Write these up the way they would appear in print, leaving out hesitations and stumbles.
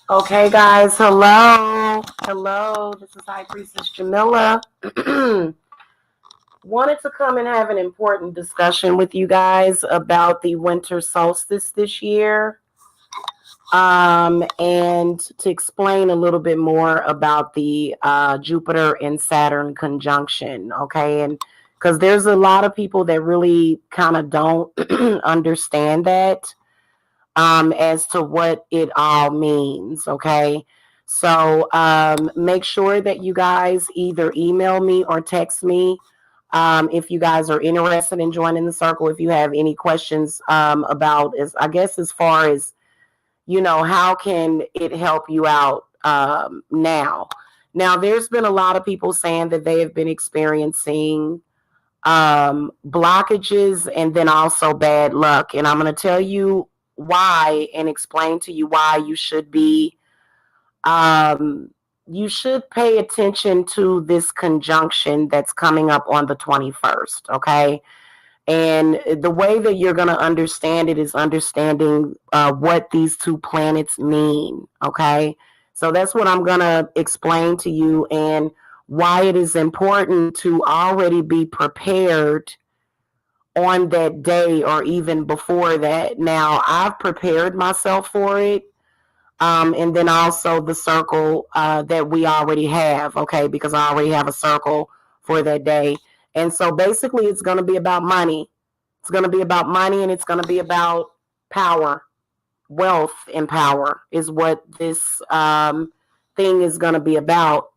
Okay, guys, hello. This is High Priestess Jamila. Wanted to come and have an important discussion with you guys about the winter solstice this year, and to explain a little bit more about the Jupiter and Saturn conjunction, okay? And because there's a lot of people that really kind of don't understand that. As to what it all means, okay? So make sure that you guys either email me or text me if you guys are interested in joining the circle, if you have any questions about, as far as, how can it help you out now? Now, there's been a lot of people saying that they have been experiencing blockages and then also bad luck. And I'm going to tell you why and explain to you why you should be you should pay attention to this conjunction that's coming up on the 21st, okay? And the way that you're going to understand it is understanding what these two planets mean, okay? So that's what I'm going to explain to you, and why it is important to already be prepared on that day or even before that. Now, I've prepared myself for it. And then also the circle that we already have, okay, because I already have a circle for that day. And so basically it's going to be about money. It's going to be about money, and it's going to be about power. Wealth and power is what this thing is going to be about.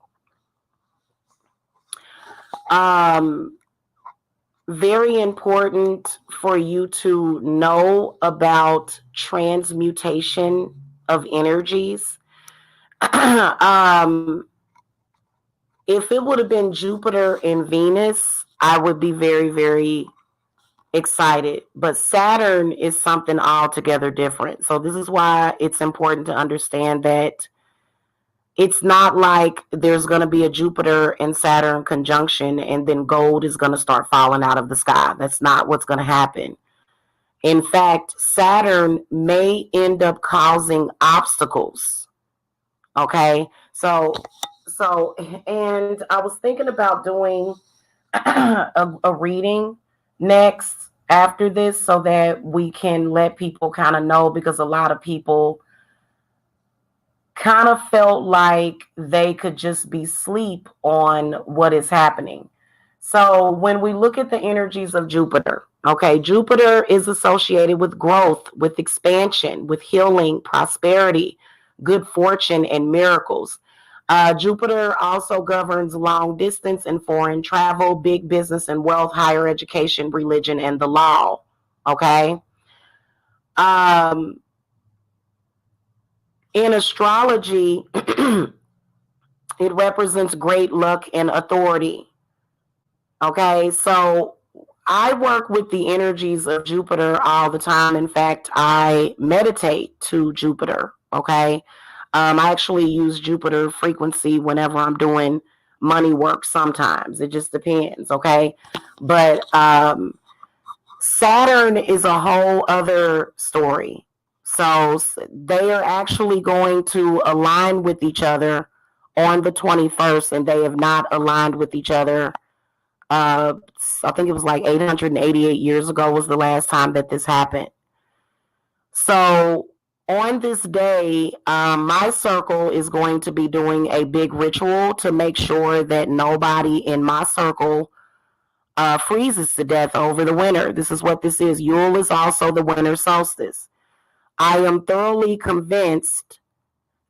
Very important for you to know about transmutation of energies. If it would have been Jupiter and Venus, I would be very, very excited. But Saturn is something altogether different. So this is why it's important to understand that it's not like there's going to be a Jupiter and Saturn conjunction and then gold is going to start falling out of the sky. That's not what's going to happen. In fact, Saturn may end up causing obstacles. Okay. And I was thinking about doing a reading next after this so that we can let people kind of know, because a lot of people kind of felt like they could just be asleep on what is happening. So when we look at the energies of Jupiter, okay, Jupiter is associated with growth, with expansion, with healing, prosperity, good fortune, and miracles. Jupiter also governs long distance and foreign travel, big business and wealth, higher education, religion, and the law. Okay. In astrology, it represents great luck and authority. Okay, so I work with the energies of Jupiter all the time. In fact, I meditate to Jupiter. Okay, I actually use Jupiter frequency whenever I'm doing money work. Sometimes it just depends. Okay, but Saturn is a whole other story. So they are actually going to align with each other on the 21st, and they have not aligned with each other. I think it was like 888 years ago was the last time that this happened. So on this day, my circle is going to be doing a big ritual to make sure that nobody in my circle freezes to death over the winter. This is what this is. Yule is also the winter solstice. I am thoroughly convinced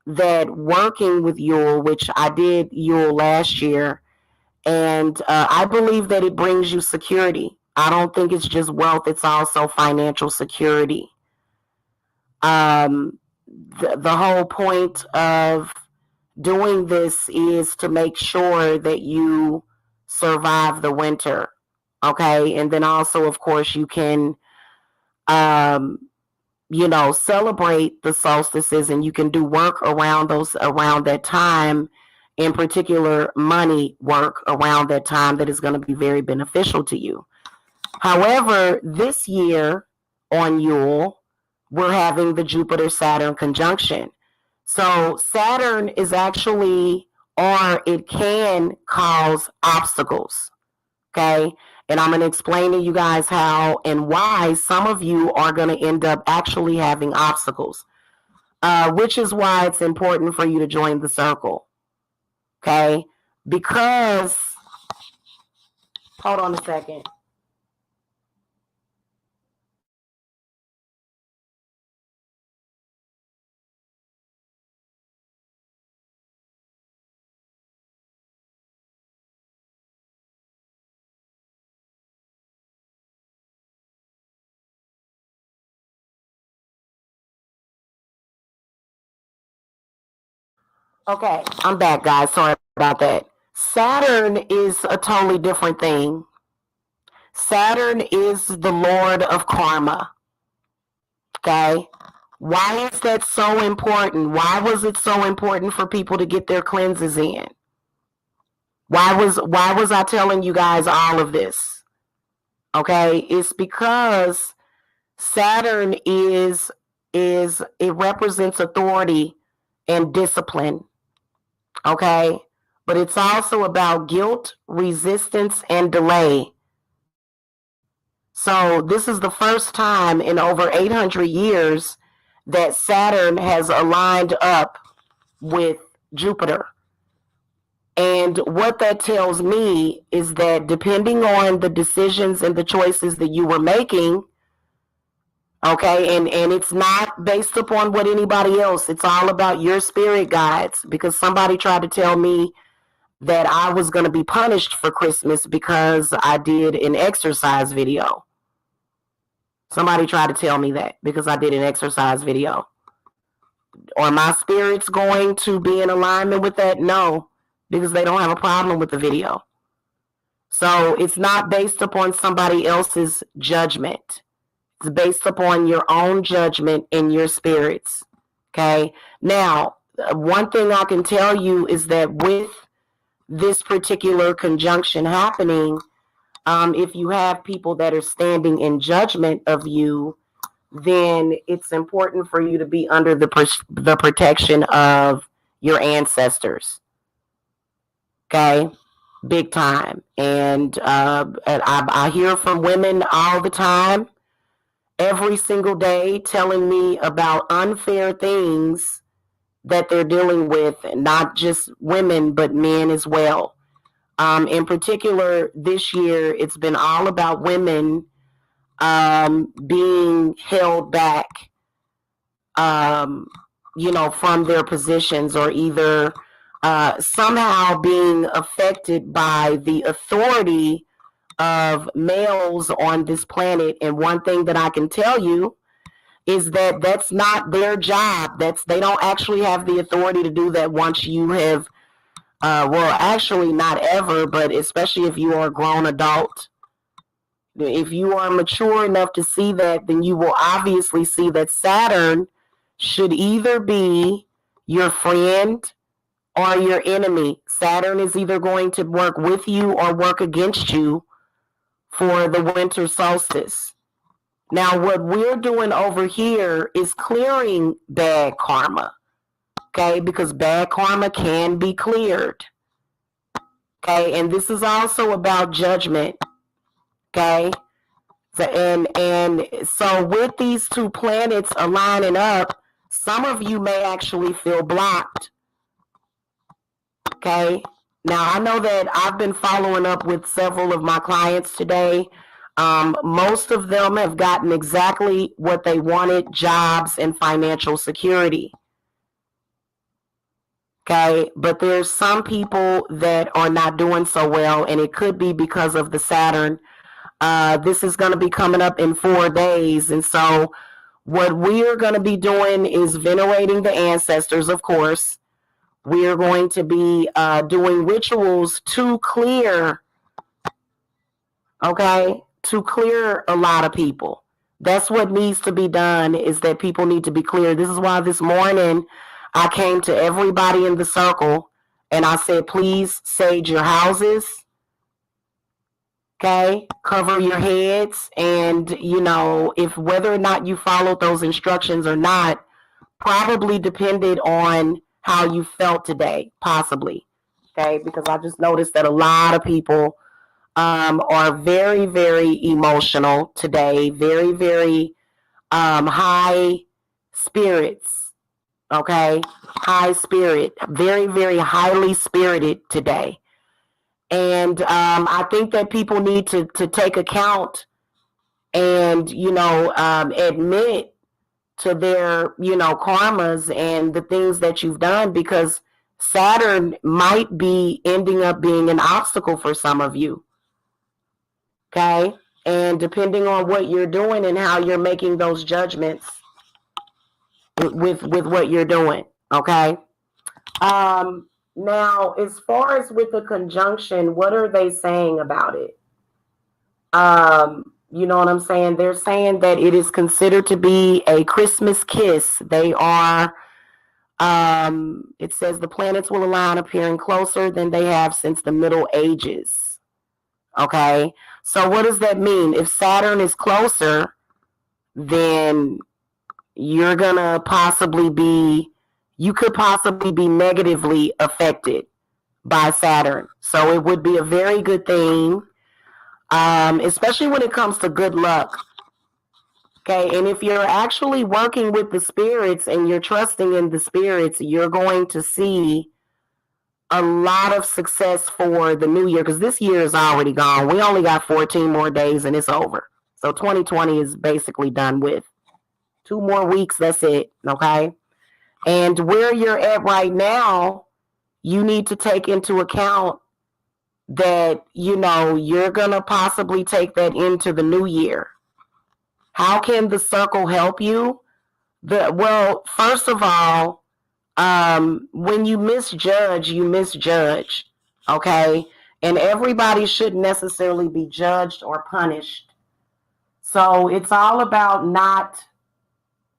that working with Yule, which I did Yule last year, and I believe that it brings you security. I don't think it's just wealth, it's also financial security. The whole point of doing this is to make sure that you survive the winter. Okay. And then also, of course, you can, celebrate the solstices, and you can do work around that time, in particular money work around that time that is going to be very beneficial to you. However, this year on Yule, we're having the Jupiter-Saturn conjunction. So Saturn is actually, or it can cause obstacles. Okay. And I'm going to explain to you guys how and why some of you are going to end up actually having obstacles, which is why it's important for you to join the circle. Okay. Because, hold on a second. Okay, I'm back, guys. Sorry about that. Saturn is a totally different thing. Saturn is the Lord of karma. Okay? Why is that so important? Why was it so important for people to get their cleanses in? Why was I telling you guys all of this? Okay? It's because Saturn it represents authority and discipline. Okay? But it's also about guilt, resistance, and delay. So this is the first time in over 800 years that Saturn has aligned up with Jupiter. And what that tells me is that depending on the decisions and the choices that you were making, okay, and it's not based upon what anybody else, it's all about your spirit guides, because somebody tried to tell me that I was going to be punished for Christmas because I did an exercise video. Somebody tried to tell me that because I did an exercise video. Are my spirits going to be in alignment with that? No, because they don't have a problem with the video. So it's not based upon somebody else's judgment. It's based upon your own judgment and your spirits. Okay. Now, one thing I can tell you is that with this particular conjunction happening, if you have people that are standing in judgment of you, then it's important for you to be under the protection of your ancestors. Okay, big time. And I hear from women all the time, every single day, telling me about unfair things that they're dealing with, not just women, but men as well. In particular, this year, it's been all about women being held back, from their positions, or either somehow being affected by the authority of males on this planet. And one thing that I can tell you is that that's not their job. They don't actually have the authority to do that once you have, well, actually not ever, but especially if you are a grown adult. If you are mature enough to see that, then you will obviously see that Saturn should either be your friend or your enemy. Saturn is either going to work with you or work against you for the winter solstice. Now, what we're doing over here is clearing bad karma, okay? Because bad karma can be cleared, okay? And this is also about judgment, okay? And so with these two planets aligning up, some of you may actually feel blocked, okay? Now, I know that I've been following up with several of my clients today. Most of them have gotten exactly what they wanted: jobs and financial security. Okay, but there's some people that are not doing so well, and it could be because of the Saturn. This is going to be coming up in 4 days, and so what we are going to be doing is venerating the ancestors, of course. We are going to be doing rituals to clear, okay, to clear a lot of people. That's what needs to be done, is that people need to be clear. This is why this morning I came to everybody in the circle and I said, please sage your houses, okay, cover your heads, and if whether or not you followed those instructions or not probably depended on how you felt today, possibly, okay, because I just noticed that a lot of people are very, very emotional today, very, very high spirits, okay, high spirit, very, very highly spirited today. And I think that people need to take account and, admit to their, karmas and the things that you've done, because Saturn might be ending up being an obstacle for some of you. Okay? And depending on what you're doing and how you're making those judgments with what you're doing. Okay? Now, as far as with the conjunction, what are they saying about it? You know what I'm saying? They're saying that it is considered to be a Christmas kiss. They are, it says the planets will align, appearing closer than they have since the Middle Ages. Okay? So what does that mean? If Saturn is closer, then you're going to you could possibly be negatively affected by Saturn. So it would be a very good thing, especially when it comes to good luck. Okay, and if you're actually working with the spirits and you're trusting in the spirits, you're going to see a lot of success for the new year, because this year is already gone. We only got 14 more days and it's over. So 2020 is basically done with. 2 more weeks, that's it, okay? And where you're at right now, you need to take into account that, you're going to possibly take that into the new year. How can the circle help you? Well, first of all, when you misjudge, okay? And everybody shouldn't necessarily be judged or punished. So it's all about not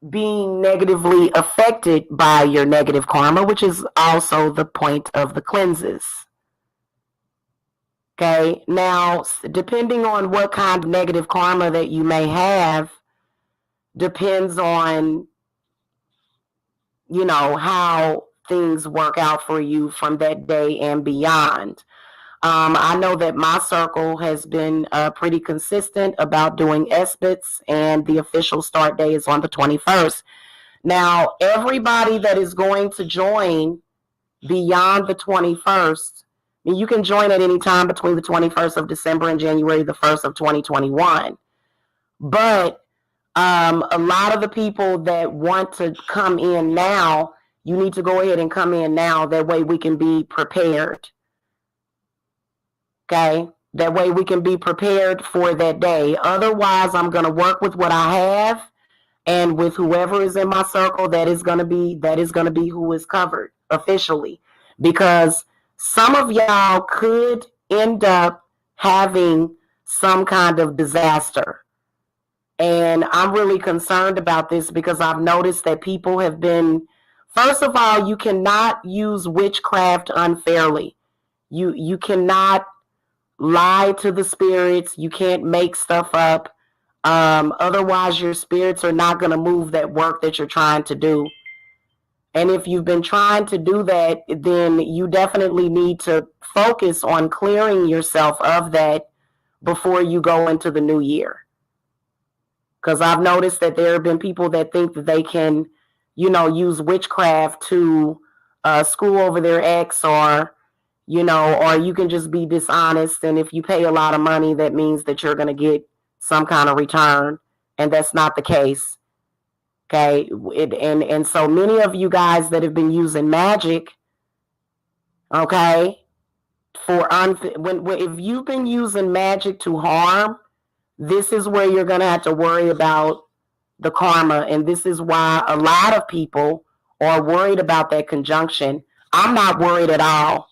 being negatively affected by your negative karma, which is also the point of the cleanses. Okay, now depending on what kind of negative karma that you may have, depends on, how things work out for you from that day and beyond. I know that my circle has been pretty consistent about doing SBITs, and the official start day is on the 21st. Now, everybody that is going to join beyond the 21st, I mean, you can join at any time between the 21st of December and January the 1st of 2021. But a lot of the people that want to come in now, you need to go ahead and come in now. That way we can be prepared. Okay? That way we can be prepared for that day. Otherwise, I'm going to work with what I have, and with whoever is in my circle, that is going to be who is covered officially. Because some of y'all could end up having some kind of disaster. And I'm really concerned about this because I've noticed that people have been, first of all, you cannot use witchcraft unfairly. You cannot lie to the spirits. You can't make stuff up. Otherwise, your spirits are not going to move that work that you're trying to do. And if you've been trying to do that, then you definitely need to focus on clearing yourself of that before you go into the new year. Because I've noticed that there have been people that think that they can, use witchcraft to screw over their ex, or you can just be dishonest. And if you pay a lot of money, that means that you're going to get some kind of return. And that's not the case. Okay. And so many of you guys that have been using magic, okay, if you've been using magic to harm, this is where you're going to have to worry about the karma. And this is why a lot of people are worried about that conjunction. I'm not worried at all.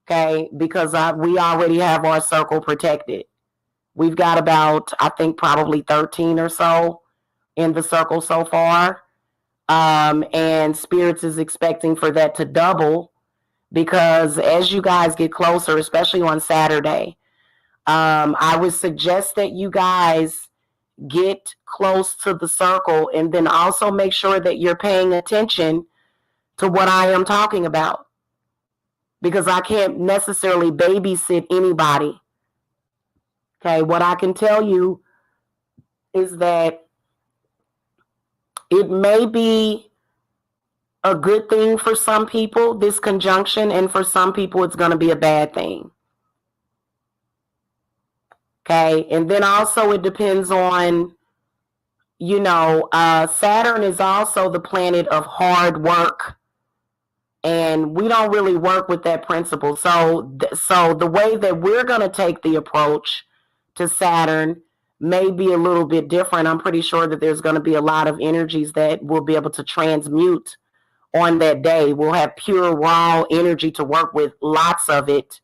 Okay. Because we already have our circle protected. We've got about, I think, probably 13 or so in the circle so far. And Spirits is expecting for that to double, because as you guys get closer, especially on Saturday, I would suggest that you guys get close to the circle, and then also make sure that you're paying attention to what I am talking about, because I can't necessarily babysit anybody. Okay, what I can tell you is that it may be a good thing for some people, this conjunction, and for some people it's going to be a bad thing. Okay, and then also it depends on, Saturn is also the planet of hard work, and we don't really work with that principle. So the way that we're going to take the approach to Saturn may be a little bit different. I'm pretty sure that there's going to be a lot of energies that we'll be able to transmute on that day. We'll have pure raw energy to work with, lots of it.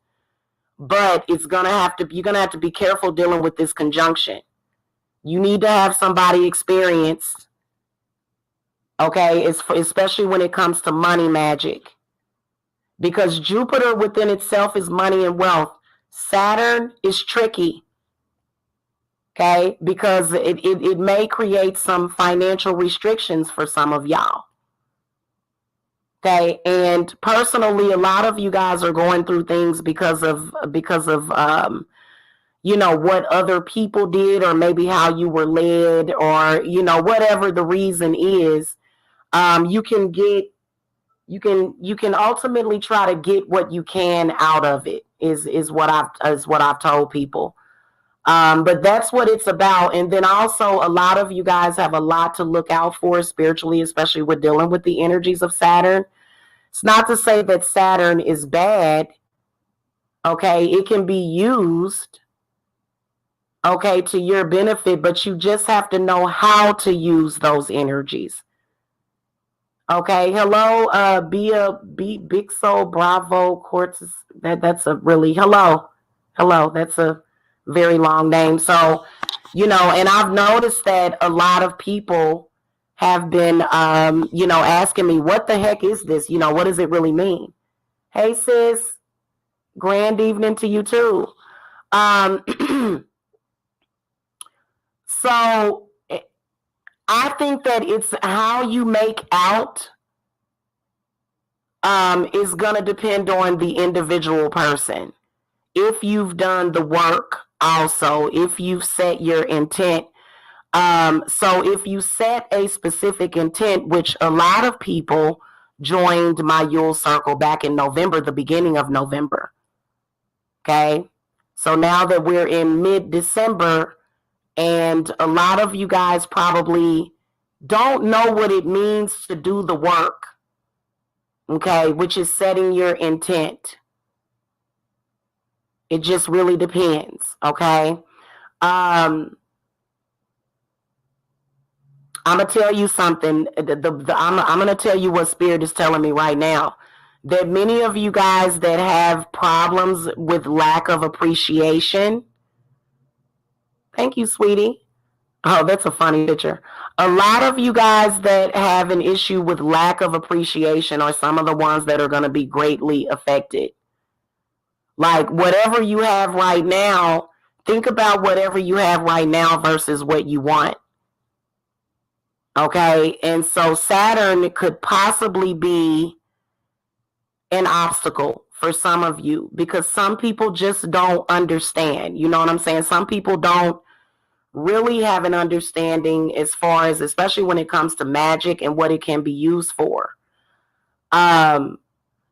But you're going to have to be careful dealing with this conjunction. You need to have somebody experienced, okay, especially when it comes to money magic. Because Jupiter within itself is money and wealth. Saturn is tricky, okay, because it may create some financial restrictions for some of y'all. Okay, and personally, a lot of you guys are going through things because of what other people did, or maybe how you were led, or whatever the reason is. You can ultimately try to get what you can out of it. Is what I've told people. But that's what it's about. And then also, a lot of you guys have a lot to look out for spiritually, especially with dealing with the energies of Saturn. It's not to say that Saturn is bad. Okay, it can be used, okay, to your benefit, but you just have to know how to use those energies. Okay, hello, Big Soul Bravo Quartz. That's a really hello. That's a very long name. So, and I've noticed that a lot of people have been, asking me, what the heck is this? What does it really mean? Hey, sis, grand evening to you too. So I think that it's how you make out is going to depend on the individual person. If you've done the work, also, if you've set your intent. So if you set a specific intent, which a lot of people joined my Yule circle back in November, the beginning of November. Okay. So now that we're in mid-December, and a lot of you guys probably don't know what it means to do the work. Okay. Which is setting your intent. It just really depends. Okay. I'm going to tell you something. I'm going to tell you what Spirit is telling me right now. That many of you guys that have problems with lack of appreciation. Thank you, sweetie. Oh, that's a funny picture. A lot of you guys that have an issue with lack of appreciation are some of the ones that are going to be greatly affected. Like whatever you have right now, think about whatever you have right now versus what you want. Okay, and so Saturn could possibly be an obstacle for some of you because some people just don't understand. You know what I'm saying? Some people don't really have an understanding as far as, especially when it comes to magic and what it can be used for.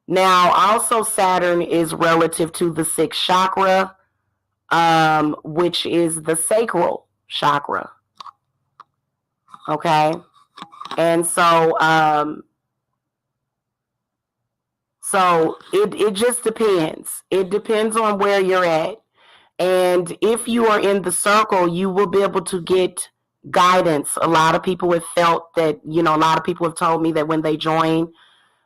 Now, also Saturn is relative to the sixth chakra, which is the sacral chakra. Okay. And so, it just depends. It depends on where you're at. And if you are in the circle, you will be able to get guidance. A lot of people have felt that, a lot of people have told me that when they join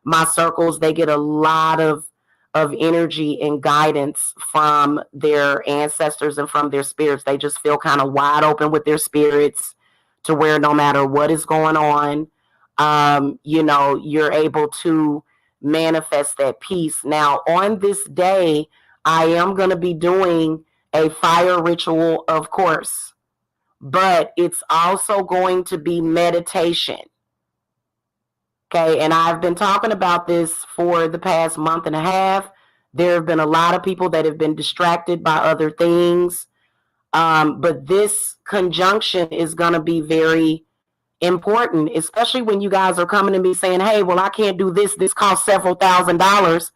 my circles, they get a lot of energy and guidance from their ancestors and from their spirits. They just feel kind of wide open with their spirits to where no matter what is going on, you're able to manifest that peace. Now, on this day, I am going to be doing a fire ritual, of course, but it's also going to be meditation. Okay, and I've been talking about this for the past month and a half. There have been a lot of people that have been distracted by other things, but this conjunction is going to be very important, especially when you guys are coming to me saying, hey, well, I can't do this. This costs several $1,000s,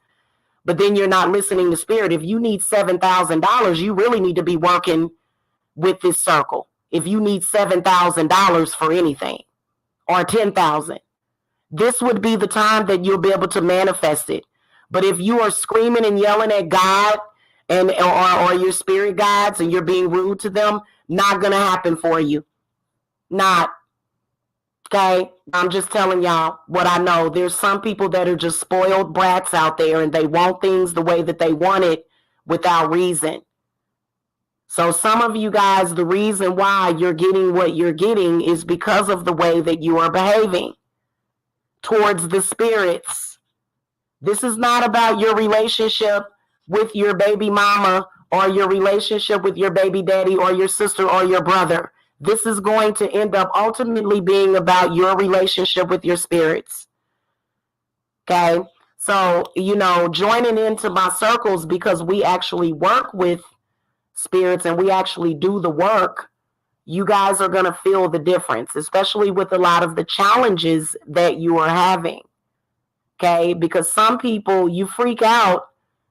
but then you're not listening to Spirit. If you need $7,000, you really need to be working with this circle. If you need $7,000 for anything or $10,000, this would be the time that you'll be able to manifest it. But if you are screaming and yelling at God and or your spirit guides and you're being rude to them, not going to happen for you. Not. Okay, I'm just telling y'all what I know. There's some people that are just spoiled brats out there and they want things the way that they want it without reason. So some of you guys, the reason why you're getting what you're getting is because of the way that you are behaving towards the spirits. This is not about your relationship with your baby mama or your relationship with your baby daddy or your sister or your brother. This is going to end up ultimately being about your relationship with your spirits. Okay. So, joining into my circles, because we actually work with spirits and we actually do the work, you guys are going to feel the difference, especially with a lot of the challenges that you are having. Okay. Because some people, you freak out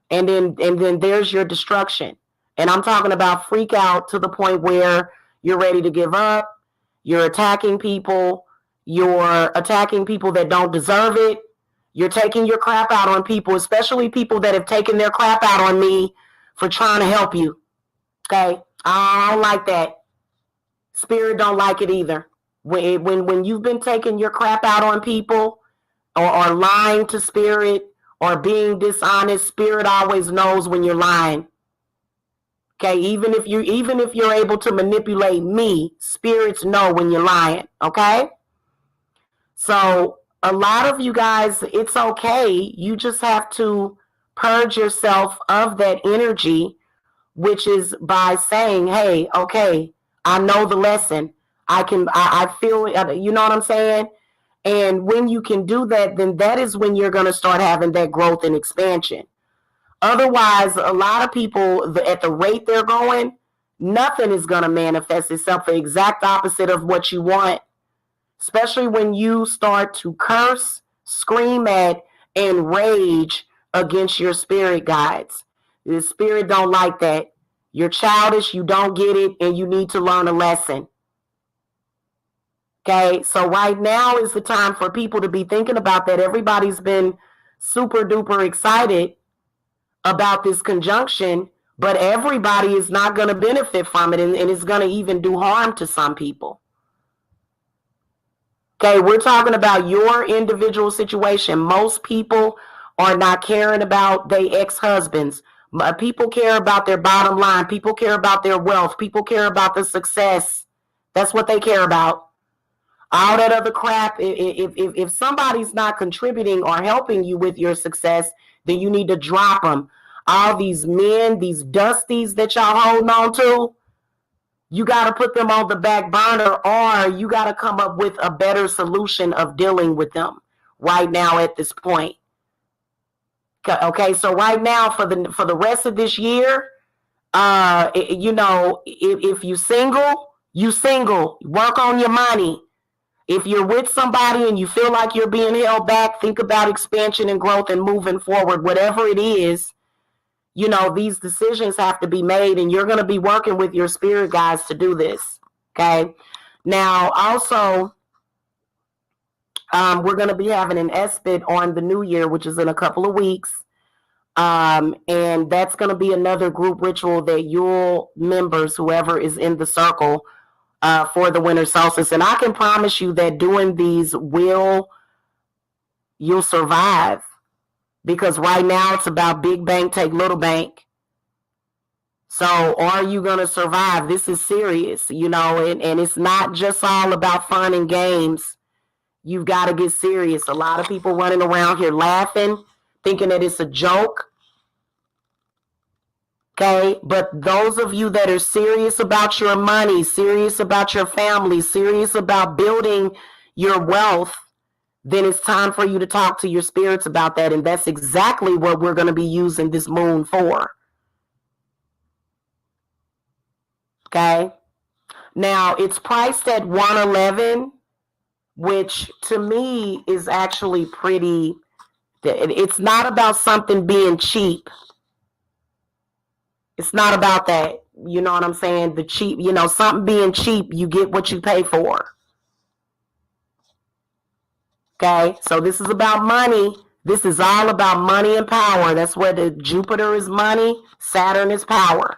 and then there's your destruction. And I'm talking about freak out to the point where you're ready to give up. You're attacking people. You're attacking people that don't deserve it. You're taking your crap out on people, especially people that have taken their crap out on me for trying to help you. Okay? I don't like that. Spirit don't like it either. When you've been taking your crap out on people or lying to Spirit or being dishonest, Spirit always knows when you're lying. Okay, even if you're able to manipulate me, spirits know when you're lying. Okay, So a lot of you guys, it's okay. You just have to purge yourself of that energy, which is by saying, hey, okay, I know the lesson. I feel, you know what I'm saying? And when you can do that, then that is when you're going to start having that growth and expansion. Otherwise, a lot of people, at the rate they're going, nothing is going to manifest itself, the exact opposite of what you want. Especially when you start to curse, scream at, and rage against your spirit guides. The spirit don't like that. You're childish, you don't get it, and you need to learn a lesson. Okay, so right now is the time for people to be thinking about that. Everybody's been super duper excited about this conjunction, but everybody is not going to benefit from it, and it's going to even do harm to some people. Okay, we're talking about your individual situation. Most people are not caring about their ex-husbands. People care about their bottom line. People care about their wealth. People care about the success. That's what they care about. All that other crap, if somebody's not contributing or helping you with your success, then you need to drop them. All these men, these dusties that y'all holding on to, you got to put them on the back burner, or you got to come up with a better solution of dealing with them right now at this point. Okay, so right now for the rest of this year, you know, if you single, you single. Work on your money. If you're with somebody and you feel like you're being held back, think about expansion and growth and moving forward. Whatever it is, you know, these decisions have to be made, and you're going to be working with your spirit guides to do this. Okay. Now, also, we're going to be having an ESPID on the new year, which is in a couple of weeks. And that's going to be another group ritual that Yule members, whoever is in the circle, for the winter solstice. And I can promise you that doing these you'll survive, because right now it's about big bank, take little bank. So are you going to survive? This is serious, you know, and it's not just all about fun and games. You've got to get serious. A lot of people running around here laughing, thinking that it's a joke. Okay, but those of you that are serious about your money, serious about your family, serious about building your wealth, then it's time for you to talk to your spirits about that. And that's exactly what we're going to be using this moon for. Okay, now it's priced at $111, which to me is actually pretty. It's not about something being cheap. It's not about that. You know what I'm saying? The cheap, you know, something being cheap, you get what you pay for. Okay, so this is about money. This is all about money and power. That's where the Jupiter is money, Saturn is power.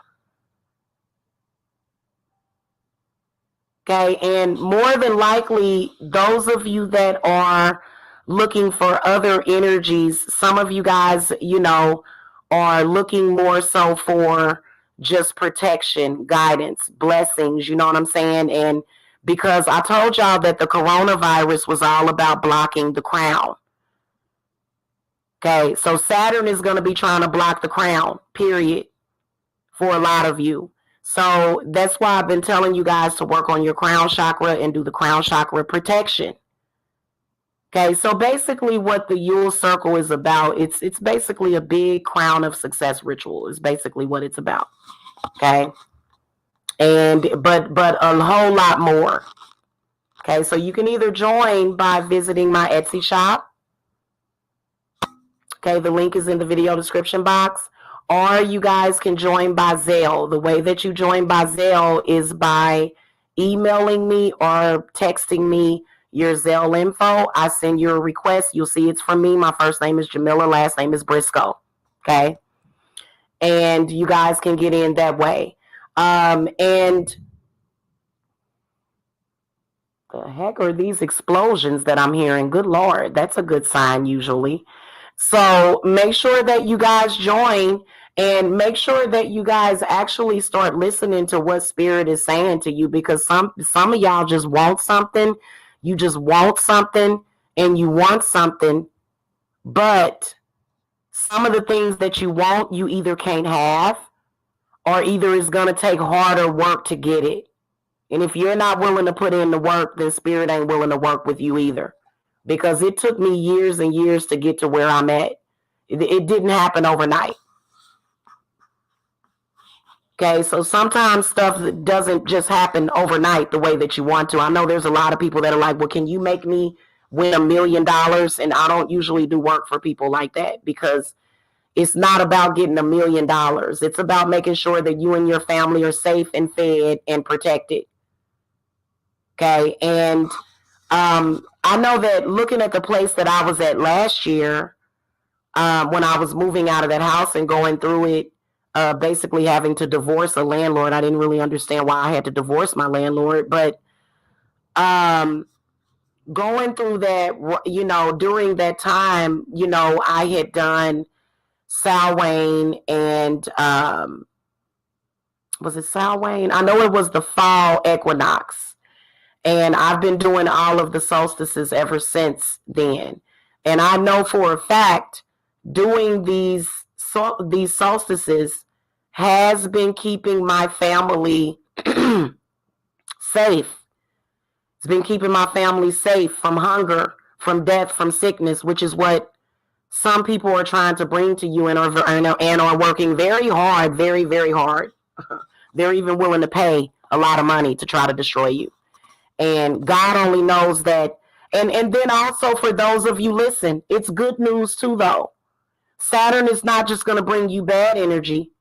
Okay, and more than likely, those of you that are looking for other energies, some of you guys, you know, are looking more so for just protection, guidance, blessings, you know what I'm saying? And because I told y'all that the coronavirus was all about blocking the crown. Okay, so Saturn is going to be trying to block the crown, period, for a lot of you. So that's why I've been telling you guys to work on your crown chakra and do the crown chakra protection. Okay, so basically what the Yule circle is about, it's basically a big crown of success ritual is basically what it's about. Okay, and but a whole lot more. Okay, so you can either join by visiting my Etsy shop. Okay, the link is in the video description box. Or you guys can join by Zelle. The way that you join by Zelle is by emailing me or texting me your Zelle info. I send you a request. You'll see it's from me. My first name is Jamila. Last name is Briscoe. Okay. And you guys can get in that way. And the heck are these explosions that I'm hearing? Good Lord. That's a good sign usually. So make sure that you guys join, and make sure that you guys actually start listening to what Spirit is saying to you, because some of y'all just want something. You just want something, and you want something, but some of the things that you want, you either can't have, or either it's going to take harder work to get it. And if you're not willing to put in the work, then spirit ain't willing to work with you either. Because it took me years and years to get to where I'm at. It didn't happen overnight. Okay, so sometimes stuff doesn't just happen overnight the way that you want to. I know there's a lot of people that are like, well, can you make me win $1 million? And I don't usually do work for people like that, because it's not about getting $1 million. It's about making sure that you and your family are safe and fed and protected. Okay, and I know that looking at the place that I was at last year, when I was moving out of that house and going through it, basically having to divorce a landlord. I didn't really understand why I had to divorce my landlord, but going through that, during that time, I had done Samhain and was it Samhain? I know it was the fall equinox. And I've been doing all of the solstices ever since then. And I know for a fact doing these solstices has been keeping my family safe. It's been keeping my family safe from hunger, from death, from sickness, which is what some people are trying to bring to you and are working very hard, very, very hard. They're even willing to pay a lot of money to try to destroy you. And God only knows that. And then also, for those of you, listen, it's good news too, though. Saturn is not just going to bring you bad energy.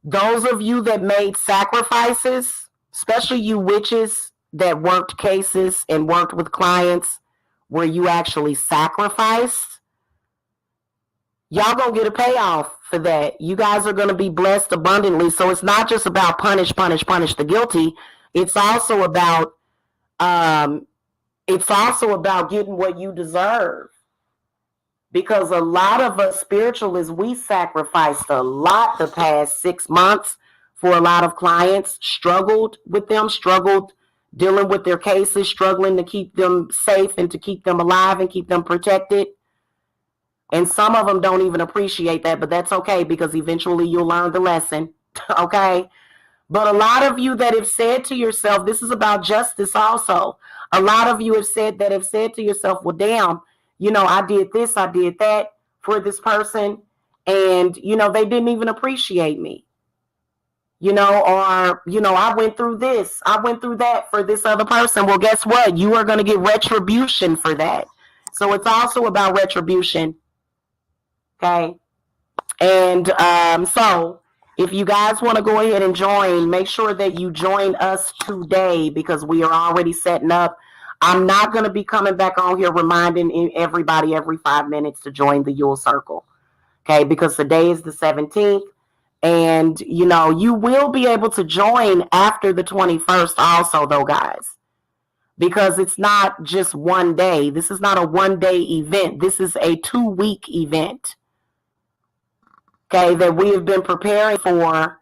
Those of you that made sacrifices, especially you witches that worked cases and worked with clients where you actually sacrificed, y'all gonna get a payoff for that. You guys are gonna be blessed abundantly. So it's not just about punish the guilty. It's also about getting what you deserve. Because a lot of us spiritualists, we sacrificed a lot the past 6 months for a lot of clients, struggled dealing with their cases, struggling to keep them safe and to keep them alive and keep them protected. And some of them don't even appreciate that, but that's okay, because eventually you'll learn the lesson. Okay? But a lot of you that have said to yourself, this is about justice also. A lot of you have said to yourself, well, damn, I did this, I did that for this person, and, they didn't even appreciate me. I went through this, I went through that for this other person. Well, guess what? You are going to get retribution for that. So it's also about retribution. Okay? And so if you guys want to go ahead and join, make sure that you join us today, because we are already setting up. I'm not going to be coming back on here reminding everybody every 5 minutes to join the Yule Circle. Okay, because today is the 17th. And, you will be able to join after the 21st also, though, guys. Because it's not just one day. This is not a one-day event. This is a 2-week event. Okay, that we have been preparing for.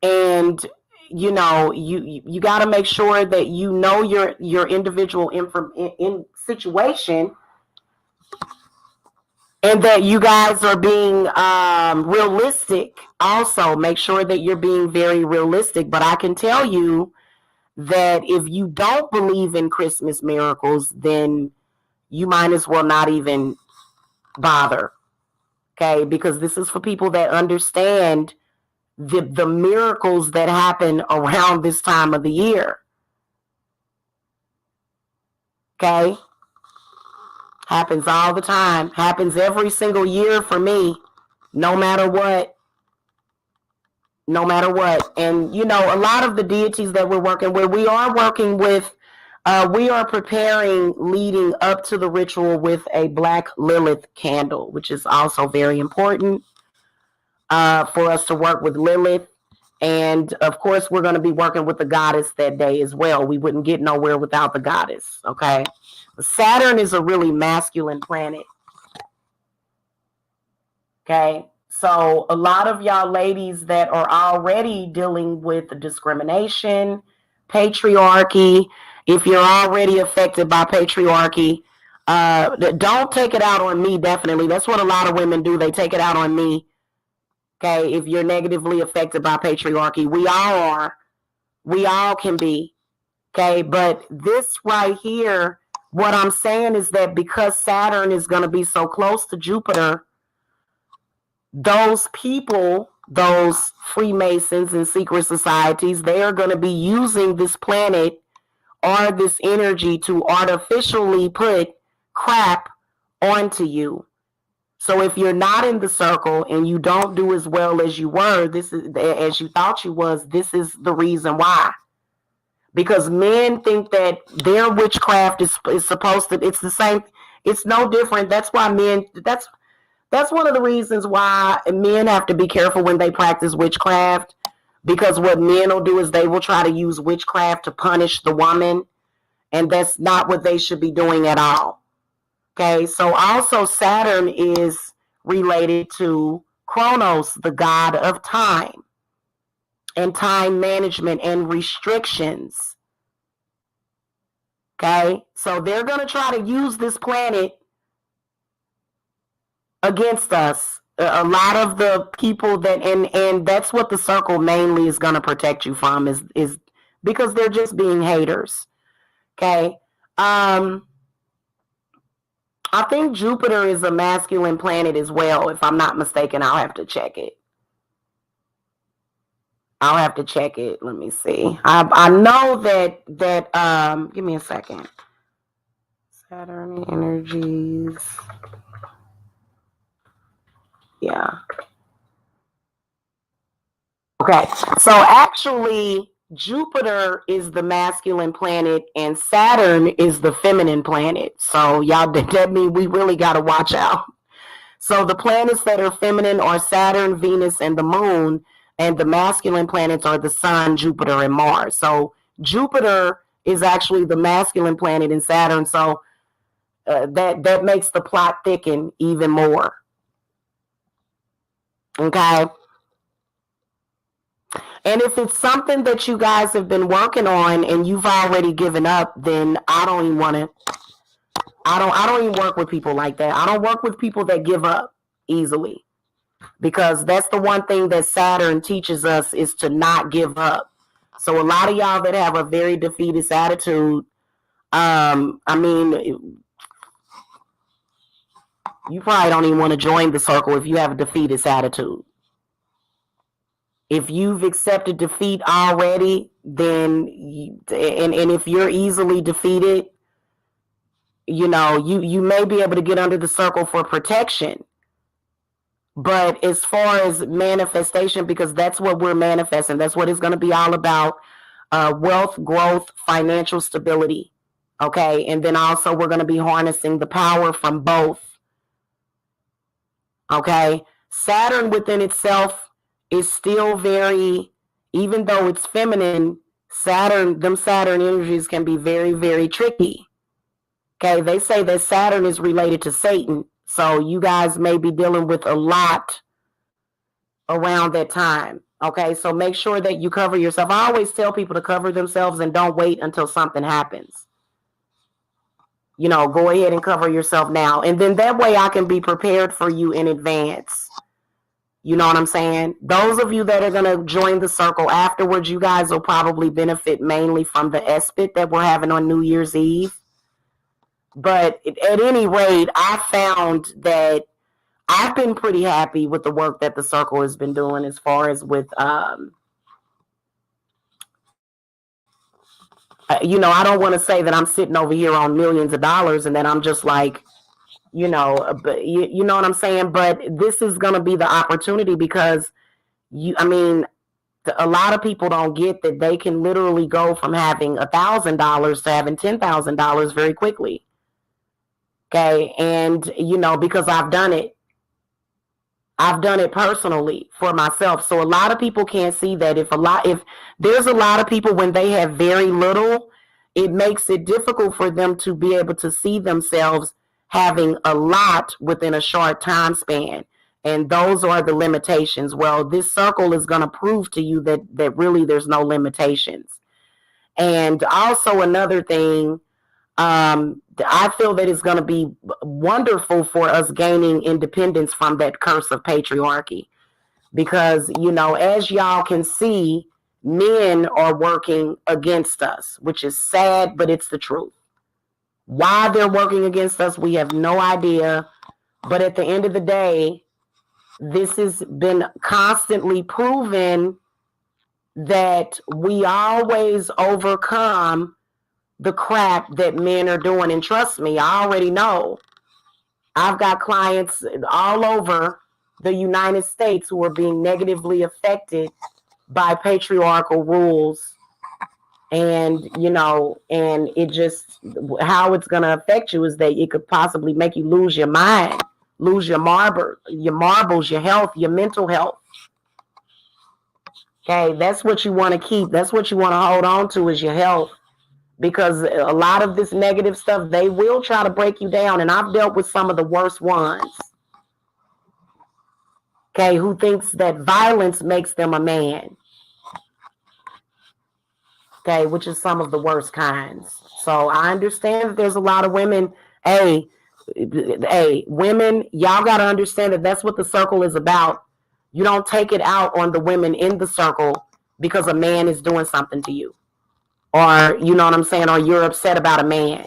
And, you got to make sure that you know your individual situation, and that you guys are being realistic. Also, make sure that you're being very realistic. But I can tell you that if you don't believe in Christmas miracles, then you might as well not even bother. Okay, because this is for people that understand the miracles that happen around this time of the year. Okay? Happens all the time. Happens every single year for me, no matter what. No matter what. And, a lot of the deities that we're working with, we are preparing leading up to the ritual with a Black Lilith candle, which is also very important for us to work with Lilith. And, of course, we're going to be working with the goddess that day as well. We wouldn't get nowhere without the goddess, okay? Saturn is a really masculine planet. Okay? So a lot of y'all ladies that are already dealing with discrimination, patriarchy, If you're already affected by patriarchy, don't take it out on me, definitely. That's what a lot of women do. They take it out on me. Okay, if you're negatively affected by patriarchy, we all are. We all can be. Okay, but this right here, what I'm saying is that because Saturn is going to be so close to Jupiter, those people, those Freemasons and secret societies, they are going to be using this planet or this energy to artificially put crap onto you. So if you're not in the circle and you don't do as well as you were, this is as you thought you was, this is the reason why. Because men think that their witchcraft is supposed to, it's the same, it's no different. That's why men, that's one of the reasons why men have to be careful when they practice witchcraft, because what men will do is they will try to use witchcraft to punish the woman, and that's not what they should be doing at all. Okay, so also Saturn is related to Kronos, the god of time and time management and restrictions. Okay, so they're going to try to use this planet against us. A lot of the people that, and that's what the circle mainly is going to protect you from, is because they're just being haters. Okay. I think Jupiter is a masculine planet as well. If I'm not mistaken, I'll have to check it. Let me see. I know that give me a second. Saturn energies. Yeah. Okay. So actually, Jupiter is the masculine planet and Saturn is the feminine planet. So y'all, that means we really got to watch out. So the planets that are feminine are Saturn, Venus, and the moon, and the masculine planets are the sun, Jupiter, and Mars. So Jupiter is actually the masculine planet in Saturn. So that makes the plot thicken even more. Okay. And if it's something that you guys have been working on and you've already given up, then I don't even want to. I don't even work with people like that. I don't work with people that give up easily, because that's the one thing that Saturn teaches us, is to not give up. So a lot of y'all that have a very defeatist attitude, I mean, you probably don't even want to join the circle if you have a defeatist attitude. If you've accepted defeat already, then and if you're easily defeated, you know, you may be able to get under the circle for protection. But as far as manifestation, because that's what we're manifesting, that's what it's going to be all about, wealth, growth, financial stability. Okay. And then also we're going to be harnessing the power from both. Okay. Saturn within itself is still very, even though it's feminine, Saturn energies can be very, very tricky. Okay. They say that Saturn is related to Satan. So you guys may be dealing with a lot around that time. Okay. So make sure that you cover yourself. I always tell people to cover themselves and don't wait until something happens. You know, go ahead and cover yourself now. And then that way I can be prepared for you in advance. You know what I'm saying? Those of you that are going to join the circle afterwards, you guys will probably benefit mainly from the espit that we're having on New Year's Eve. But at any rate, I found that I've been pretty happy with the work that the circle has been doing, as far as with, you know, I don't want to say that I'm sitting over here on millions of dollars and that I'm just like, you know, but you know what I'm saying? But this is going to be the opportunity, because a lot of people don't get that they can literally go from having $1,000 to having $10,000 very quickly. Okay. And, you know, because I've done it personally for myself. So a lot of people can't see that. If there's a lot of people, when they have very little, it makes it difficult for them to be able to see themselves having a lot within a short time span. And those are the limitations. Well, this circle is going to prove to you that really there's no limitations. And also another thing, I feel that it's going to be wonderful for us gaining independence from that curse of patriarchy. Because, as y'all can see, men are working against us, which is sad, but it's the truth. Why they're working against us, we have no idea. But at the end of the day, this has been constantly proven that we always overcome the crap that men are doing. And trust me, I already know. I've got clients all over the United States who are being negatively affected by patriarchal rules. And, and it just, how it's going to affect you is that it could possibly make you lose your mind, lose your marbles, your health, your mental health. Okay, that's what you want to keep. That's what you want to hold on to, is your health. Because a lot of this negative stuff, they will try to break you down. And I've dealt with some of the worst ones. Okay, who thinks that violence makes them a man. Okay, which is some of the worst kinds. So I understand that there's a lot of women. Hey, women, y'all got to understand that that's what the circle is about. You don't take it out on the women in the circle because a man is doing something to you. Or, you know what I'm saying? Or you're upset about a man.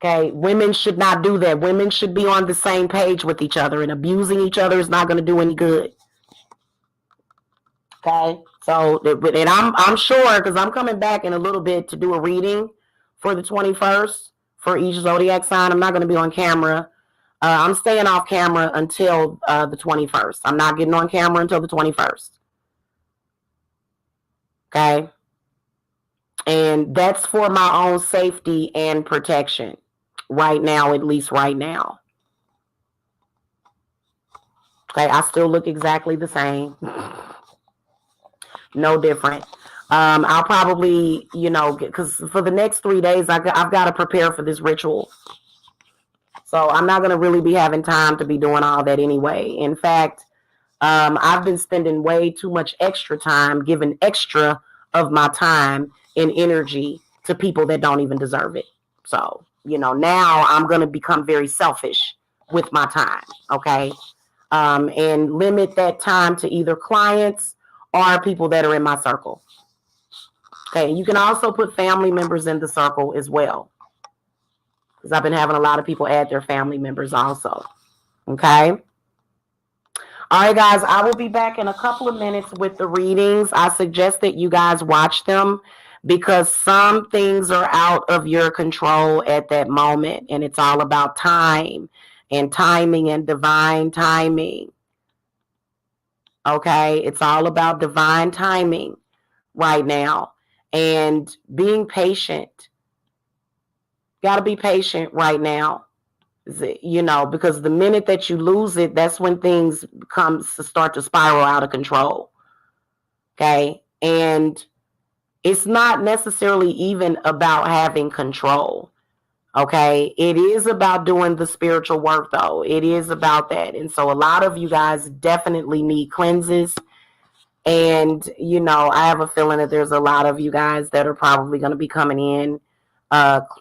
Okay, women should not do that. Women should be on the same page with each other, and abusing each other is not going to do any good. Okay, so, and I'm sure, because I'm coming back in a little bit to do a reading for the 21st for each zodiac sign. I'm not going to be on camera. I'm staying off camera until the 21st. I'm not getting on camera until the 21st. Okay, and that's for my own safety and protection right now, at least right now. Okay, I still look exactly the same. No different. I'll probably, because for the next 3 days, I've got to prepare for this ritual. So I'm not going to really be having time to be doing all that anyway. In fact, I've been spending way too much extra time, giving extra of my time and energy to people that don't even deserve it. So, now I'm going to become very selfish with my time. Okay. And limit that time to either clients or people that are in my circle. Okay, you can also put family members in the circle as well, because I've been having a lot of people add their family members also. Okay. All right, guys, I will be back in a couple of minutes with the readings. I suggest that you guys watch them because some things are out of your control at that moment, and it's all about time and timing and divine timing. Okay, it's all about divine timing right now and being patient. Got to be patient right now, because the minute that you lose it, that's when things start to spiral out of control. Okay, and it's not necessarily even about having control. Okay, it is about doing the spiritual work, though. It is about that. And so a lot of you guys definitely need cleanses. And, I have a feeling that there's a lot of you guys that are probably going to be coming in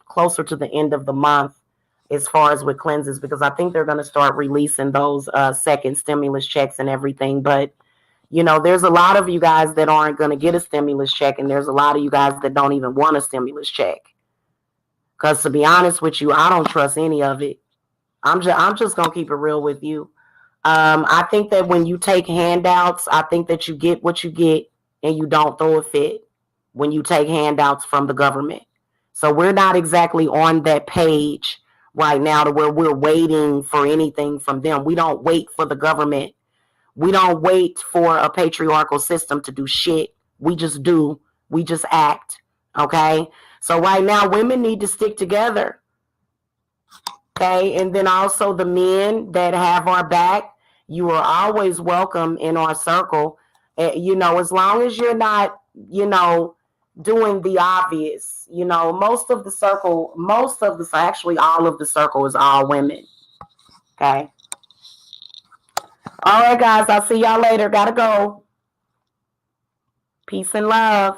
closer to the end of the month as far as with cleanses, because I think they're going to start releasing those second stimulus checks and everything. But, there's a lot of you guys that aren't going to get a stimulus check. And there's a lot of you guys that don't even want a stimulus check. Because to be honest with you, I don't trust any of it. I'm just going to keep it real with you. I think that when you take handouts, I think that you get what you get and you don't throw a fit when you take handouts from the government. So we're not exactly on that page right now to where we're waiting for anything from them. We don't wait for the government. We don't wait for a patriarchal system to do shit. We just do. We just act. Okay? So right now, women need to stick together. Okay? And then also the men that have our back, you are always welcome in our circle. As long as you're not, doing the obvious. Most of the circle, actually all of the circle is all women. Okay? All right, guys. I'll see y'all later. Gotta go. Peace and love.